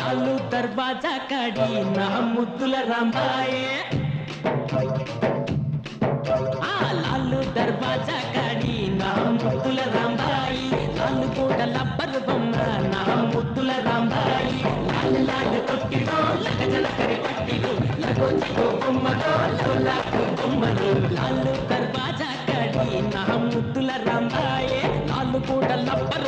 लालू दरवाजा काड़ी ना मुद्दुल रांबाये लालू दरवाजा काड़ी ना मुद्दुल रांबाई लालू कोट लब्बर बొమ్మ ना मुद्दुल रांबाई लाल लाल तొట్టిలో లగజల కరి పట్టిలో లగో చిగో బొమ్మలో లాకు బొమ్మలో लालू दरवाजा काड़ी ना मुद्दुल रांबाये लालू कोट लब्बर